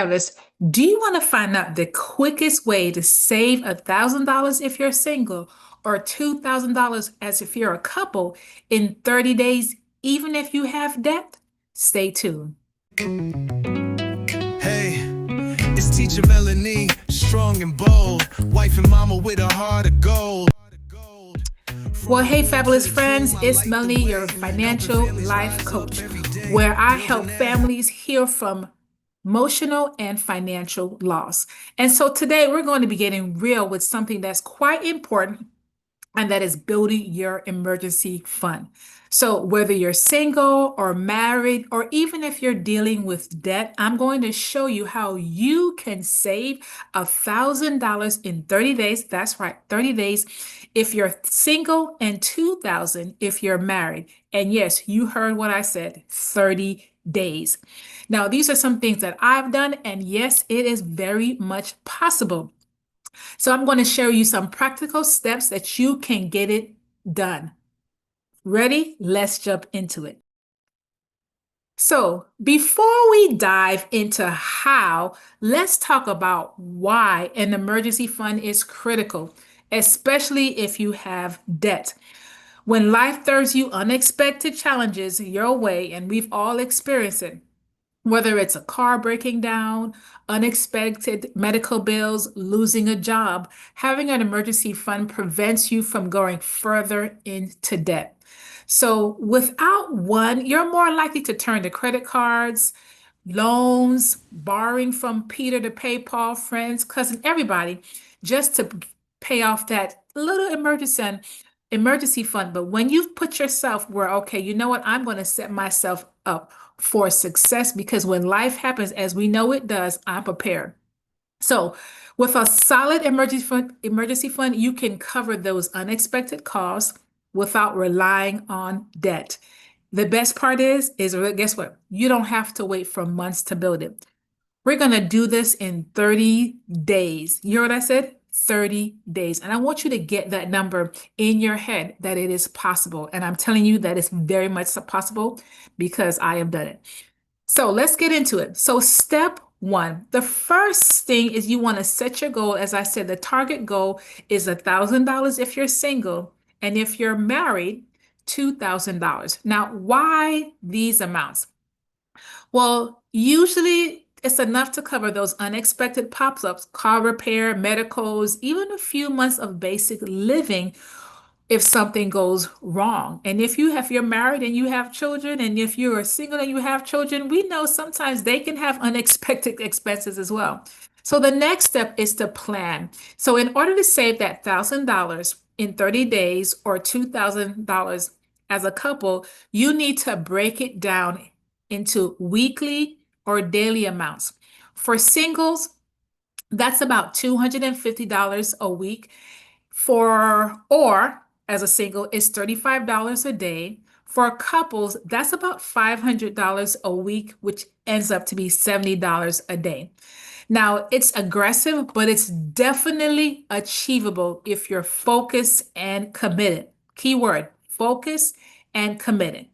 Travis, do you want to find out the quickest way to save $1,000 if you're single or $2,000 as if you're a couple in 30 days, even if you have debt? Stay tuned. Hey, it's Teacher Melanie, strong and bold, wife and mama with a heart of gold. Well, hey, fabulous friends, it's Melanie, your financial life coach, where I help families heal from emotional and financial loss. And so today we're going to be getting real with something that's quite important, and that is building your emergency fund. So, whether you're single or married, or even if you're dealing with debt, I'm going to show you how you can save $1,000 in 30 days. That's right, 30 days if you're single, and 2,000 if you're married. And yes, you heard what I said, 30 days. Now, these are some things that I've done, and yes, it is very much possible. So I'm going to show you some practical steps that you can get it done. Ready? Let's jump into it. So before we dive into how, let's talk about why an emergency fund is critical, especially if you have debt. When life throws you unexpected challenges your way, and we've all experienced it, whether it's a car breaking down, unexpected medical bills, losing a job, having an emergency fund prevents you from going further into debt. So without one, you're more likely to turn to credit cards, loans, borrowing from Peter to pay Paul, friends, cousin, everybody, just to pay off that little emergency fund. But when you've put yourself where, okay, you know what, I'm going to set myself up for success, because when life happens, as we know it does, I'm prepared. So with a solid emergency fund, you can cover those unexpected costs without relying on debt. The best part is guess what? You don't have to wait for months to build it. We're going to do this in 30 days. You heard what I said? 30 days. And I want you to get that number in your head, that it is possible. And I'm telling you that it's very much possible because I have done it. So let's get into it. So step one, the first thing is you want to set your goal. As I said, the target goal is $1,000 if you're single, and if you're married, $2,000. Now, why these amounts? Well, usually it's enough to cover those unexpected pop-ups, car repair, medicals, even a few months of basic living if something goes wrong. And if you're married and you have children, and if you're single and you have children, we know sometimes they can have unexpected expenses as well. So the next step is to plan. So in order to save that $1,000 in 30 days or $2,000 as a couple, you need to break it down into weekly or daily amounts. For singles, that's about $250 a week. Or as a single, it's $35 a day. For couples, that's about $500 a week, which ends up to be $70 a day. Now, it's aggressive, but it's definitely achievable if you're focused and committed. Keyword, focus and committed.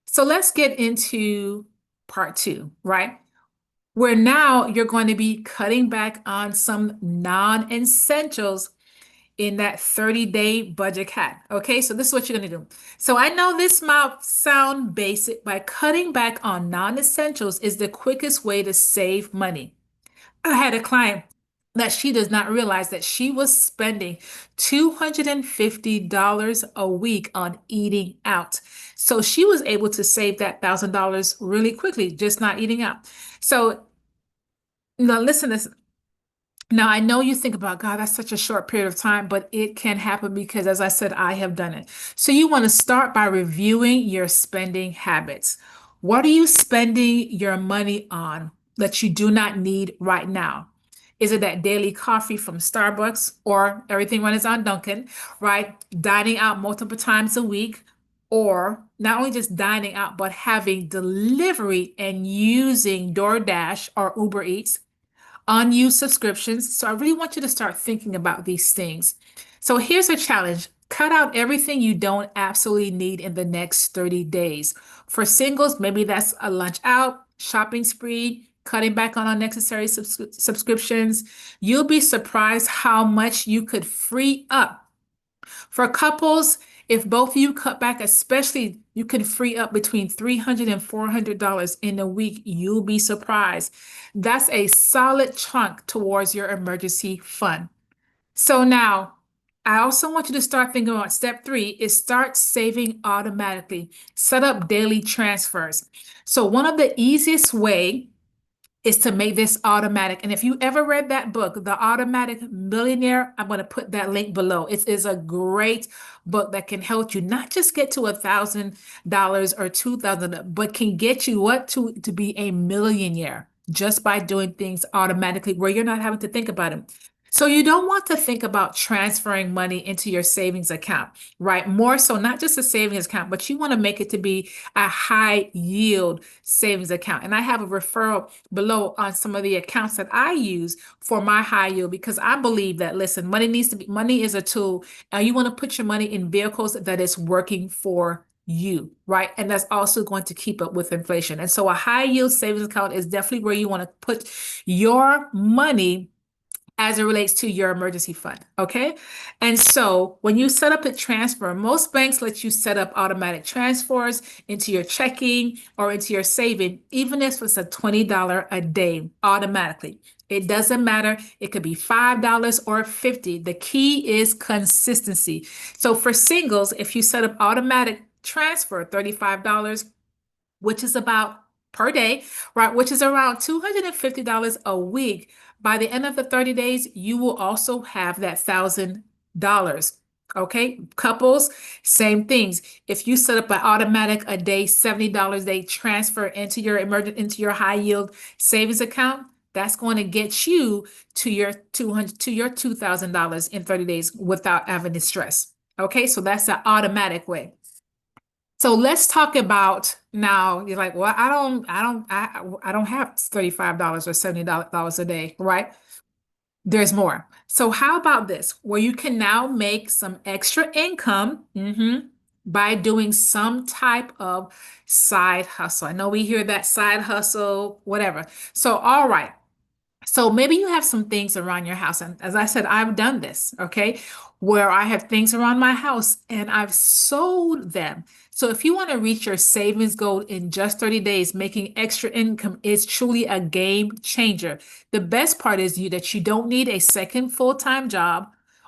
So let's get into part two, right? Where now you're going to be cutting back on some non-essentials in that 30-day budget hack. Okay, so this is what you're going to do. So I know this might sound basic, but cutting back on non-essentials is the quickest way to save money. I had a client that she does not realize that she was spending $250 a week on eating out. So she was able to save that $1,000 really quickly, just not eating out. So now listen to this. Now, I know you think about, God, that's such a short period of time, but it can happen because, as I said, I have done it. So you want to start by reviewing your spending habits. What are you spending your money on that you do not need right now? Is it that daily coffee from Starbucks, or everything runs on Dunkin', right? Dining out multiple times a week, or not only just dining out, but having delivery and using DoorDash or Uber Eats, unused subscriptions. So I really want you to start thinking about these things. So here's a challenge. Cut out everything you don't absolutely need in the next 30 days. For singles, maybe that's a lunch out, shopping spree, cutting back on unnecessary subscriptions, you'll be surprised how much you could free up. For couples, if both of you cut back, especially, you can free up between $300 and $400 in a week. You'll be surprised. That's a solid chunk towards your emergency fund. So now, I also want you to start thinking about step 3 is start saving automatically. Set up daily transfers. So one of the easiest way is to make this automatic. And if you ever read that book, The Automatic Millionaire, I'm going to put that link below. It is a great book that can help you not just get to $1,000 or $2,000, but can get you to be a millionaire just by doing things automatically where you're not having to think about it. So you don't want to think about transferring money into your savings account, right? More so, not just a savings account, but you want to make it to be a high yield savings account. And I have a referral below on some of the accounts that I use for my high yield because I believe that, listen, money is a tool, and you want to put your money in vehicles that is working for you, right? And that's also going to keep up with inflation. And so a high yield savings account is definitely where you want to put your money as it relates to your emergency fund, okay? And so when you set up a transfer, most banks let you set up automatic transfers into your checking or into your saving, even if it's a $20 a day automatically. It doesn't matter. It could be $5 or $50. The key is consistency. So for singles, if you set up automatic transfer, $35, which is about per day, right? Which is around $250 a week. By the end of the 30 days, you will also have that $1,000. Okay, couples, same things. If you set up an automatic a day, $70 a day transfer into your high yield savings account, that's going to get you to your $2,000 in 30 days without having to stress. Okay, so that's the automatic way. So let's talk about now. You're like, well, I don't have $35 or $70 a day, right? There's more. So how about this, where you can now make some extra income by doing some type of side hustle. I know we hear that side hustle, whatever. So, all right. So maybe you have some things around your house. And as I said, I've done this, okay, where I have things around my house and I've sold them. So if you want to reach your savings goal in just 30 days, making extra income is truly a game changer. The best part is that you don't need a second full-time job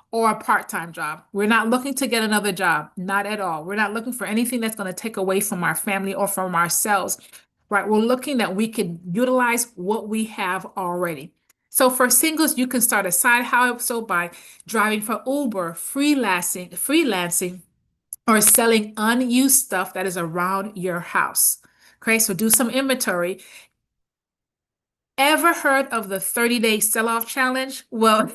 or a part-time job. We're not looking to get another job, not at all. We're not looking for anything that's going to take away from our family or from ourselves. Right, we're looking that we can utilize what we have already. So for singles, you can start a side hustle by driving for Uber, freelancing, or selling unused stuff that is around your house. Okay, so do some inventory. Ever heard of the 30-day sell-off challenge? Well,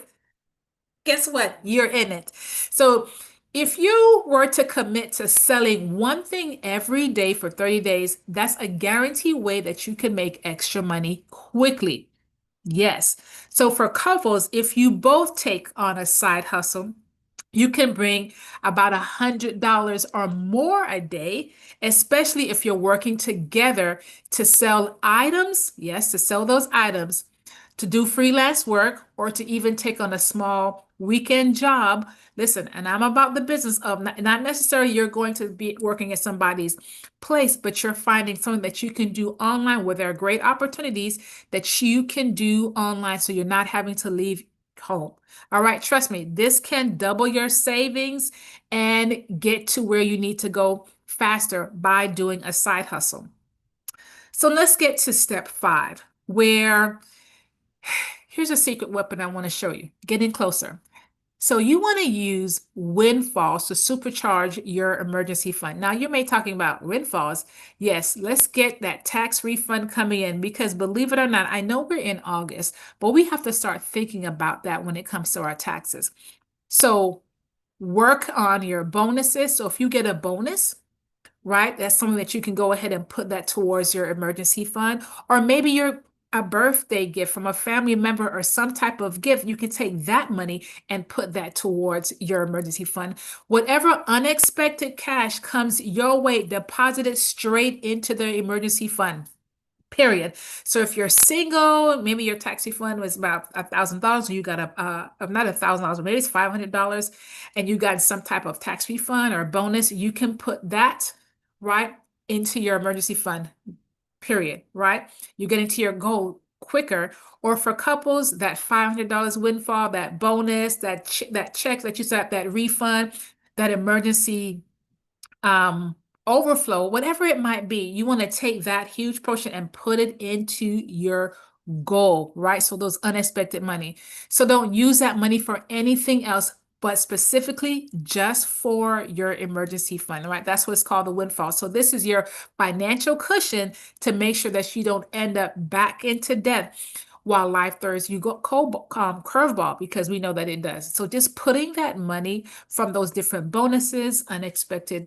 guess what? You're in it. So if you were to commit to selling one thing every day for 30 days, that's a guaranteed way that you can make extra money quickly. Yes. So for couples, if you both take on a side hustle, you can bring about $100 or more a day, especially if you're working together to sell items. Yes, to sell those items, to do freelance work, or to even take on a small weekend job. Listen, and I'm about the business of not necessarily you're going to be working at somebody's place, but you're finding something that you can do online where there are great opportunities that you can do online so you're not having to leave home. All right, trust me, this can double your savings and get to where you need to go faster by doing a side hustle. So let's get to step 5, where here's a secret weapon I want to show you. Getting closer. So you want to use windfalls to supercharge your emergency fund. Now you may be talking about windfalls. Yes, let's get that tax refund coming in because believe it or not, I know we're in August, but we have to start thinking about that when it comes to our taxes. So work on your bonuses. So if you get a bonus, right, that's something that you can go ahead and put that towards your emergency fund, or maybe you're a birthday gift from a family member or some type of gift, you can take that money and put that towards your emergency fund. Whatever unexpected cash comes your way, deposit it straight into the emergency fund. period. So if you're single, maybe your tax refund was about $1,000, you got not $1,000, maybe it's $500, and you got some type of tax refund or bonus, you can put that right into your emergency fund, period, right? You're getting to your goal quicker. Or for couples, that $500 windfall, that bonus, that check that you set, that refund, that emergency um, overflow, whatever it might be, you want to take that huge portion and put it into your goal, right? So those unexpected money. So don't use that money for anything else, but specifically just for your emergency fund, right? That's what's called the windfall. So this is your financial cushion to make sure that you don't end up back into debt while life throws you go curveball, because we know that it does. So just putting that money from those different bonuses, unexpected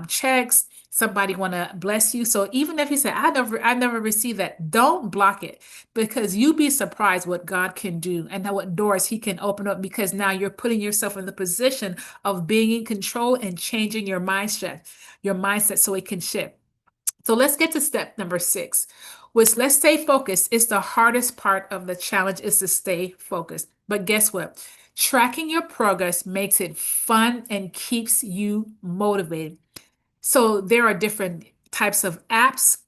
checks, somebody want to bless you. So even if you say, I never received that, don't block it, because you'd be surprised what God can do and what doors he can open up, because now you're putting yourself in the position of being in control and changing your mindset so it can shift. So let's get to step number 6, which, let's stay focused. It's the hardest part of the challenge, is to stay focused. But guess what? Tracking your progress makes it fun and keeps you motivated. So there are different types of apps,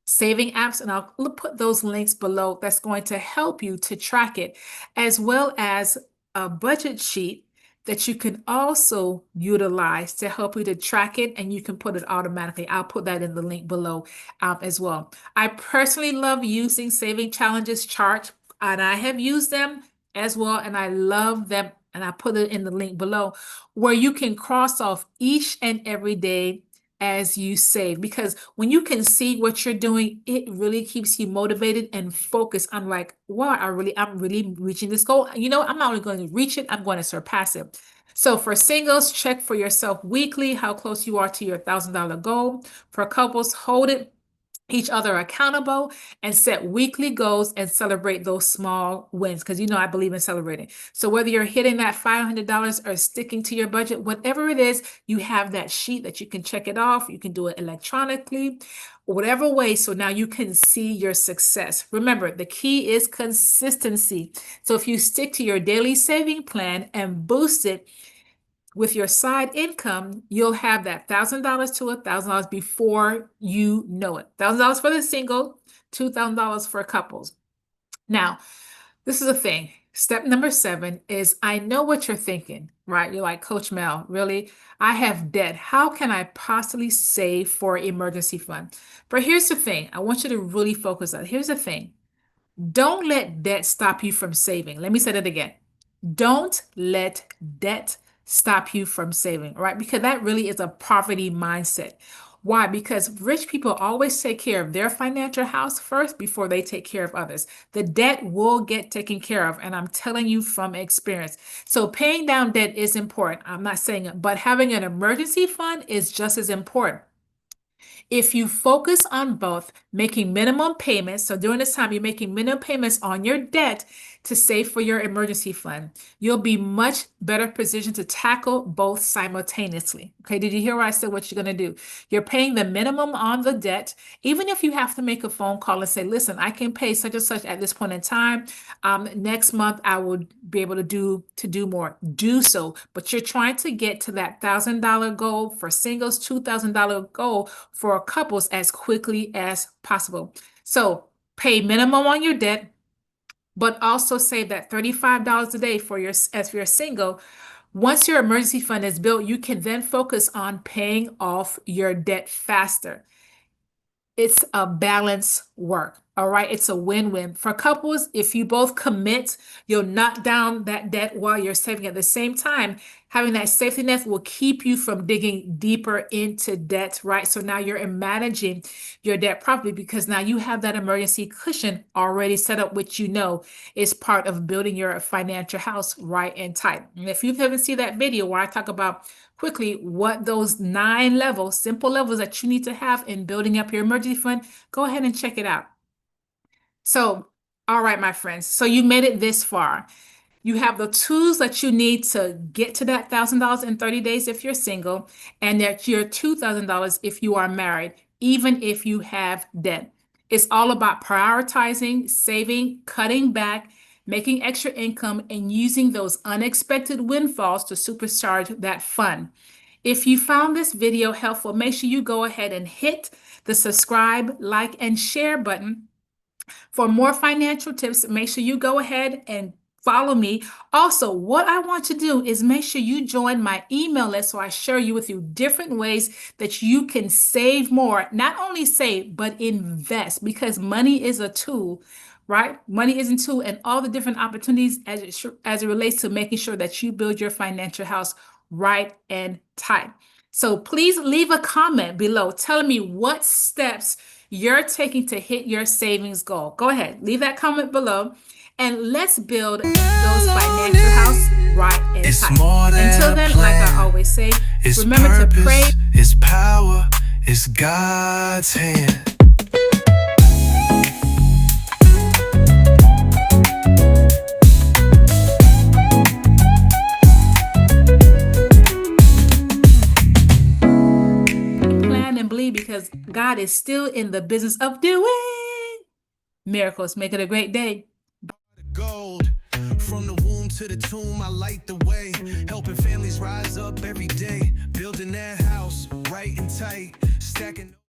saving apps, and I'll put those links below that's going to help you to track it, as well as a budget sheet that you can also utilize to help you to track it, and you can put it automatically. I'll put that in the link below as well. I personally love using saving challenges chart, and I have used them as well, and I love them, and I put it in the link below, where you can cross off each and every day as you save, because when you can see what you're doing, it really keeps you motivated and focused. I'm like, wow, I'm really reaching this goal. You know, I'm not only going to reach it, I'm going to surpass it. So for singles, check for yourself weekly how close you are to your $1,000 goal. For couples, hold it each other accountable and set weekly goals and celebrate those small wins, because you know I believe in celebrating. So whether you're hitting that $500 or sticking to your budget, whatever it is, you have that sheet that you can check it off. You can do it electronically, whatever way. So now you can see your success. Remember, the key is consistency. So if you stick to your daily saving plan and boost it with your side income, you'll have that $1,000 to $1,000 before you know it. $1,000 for the single, $2,000 for couples. Now, this is a thing. Step number 7 is, I know what you're thinking, right? You're like, Coach Mel, really? I have debt. How can I possibly save for emergency fund? But here's the thing. I want you to really focus on. Here's the thing. Don't let debt stop you from saving. Let me say that again. Don't let debt stop you from saving, right? Because that really is a poverty mindset. Why? Because rich people always take care of their financial house first before they take care of others. The debt will get taken care of, and I'm telling you from experience. So paying down debt is important. I'm not saying it, but having an emergency fund is just as important. If you focus on both, making minimum payments, so during this time, you're making minimum payments on your debt to save for your emergency fund, you'll be much better positioned to tackle both simultaneously. Okay, did you hear what I said? What you're going to do? You're paying the minimum on the debt, even if you have to make a phone call and say, listen, I can pay such and such at this point in time. Next month, I will be able to do more. Do so, but you're trying to get to that $1,000 goal for singles, $2,000 goal for couples as quickly as possible. So pay minimum on your debt, but also save that $35 a day for as you're single. Once your emergency fund is built, you can then focus on paying off your debt faster. It's a balance work. All right. It's a win-win. For couples, if you both commit, you'll knock down that debt while you're saving. At the same time, having that safety net will keep you from digging deeper into debt, right? So now you're managing your debt properly, because now you have that emergency cushion already set up, which you know is part of building your financial house right and tight. And if you haven't seen that video where I talk about quickly what those 9 levels, simple levels that you need to have in building up your emergency fund, go ahead and check it out. So, all right, my friends. So you made it this far. You have the tools that you need to get to that $1,000 in 30 days if you're single, and that your $2,000 if you are married, even if you have debt. It's all about prioritizing, saving, cutting back, making extra income, and using those unexpected windfalls to supercharge that fun. If you found this video helpful, make sure you go ahead and hit the subscribe, like, and share button. For more financial tips, make sure you go ahead and follow me. Also, what I want to do is make sure you join my email list so I share you with you different ways that you can save more. Not only save, but invest, because money is a tool, right? Money is a tool, and all the different opportunities as it relates to making sure that you build your financial house right and tight. So please leave a comment below telling me what steps you're taking to hit your savings goal. Go ahead, leave that comment below, and let's build those financial house right and It's tight. more than Until a then, like I plan. always say, It's remember to purpose, pray. it's power, it's God's hand. Plan and believe, because God is still in the business of doing miracles. Make it a great day. Gold. From the womb to the tomb, I light the way. Helping families rise up every day. Building that house right and tight. Stacking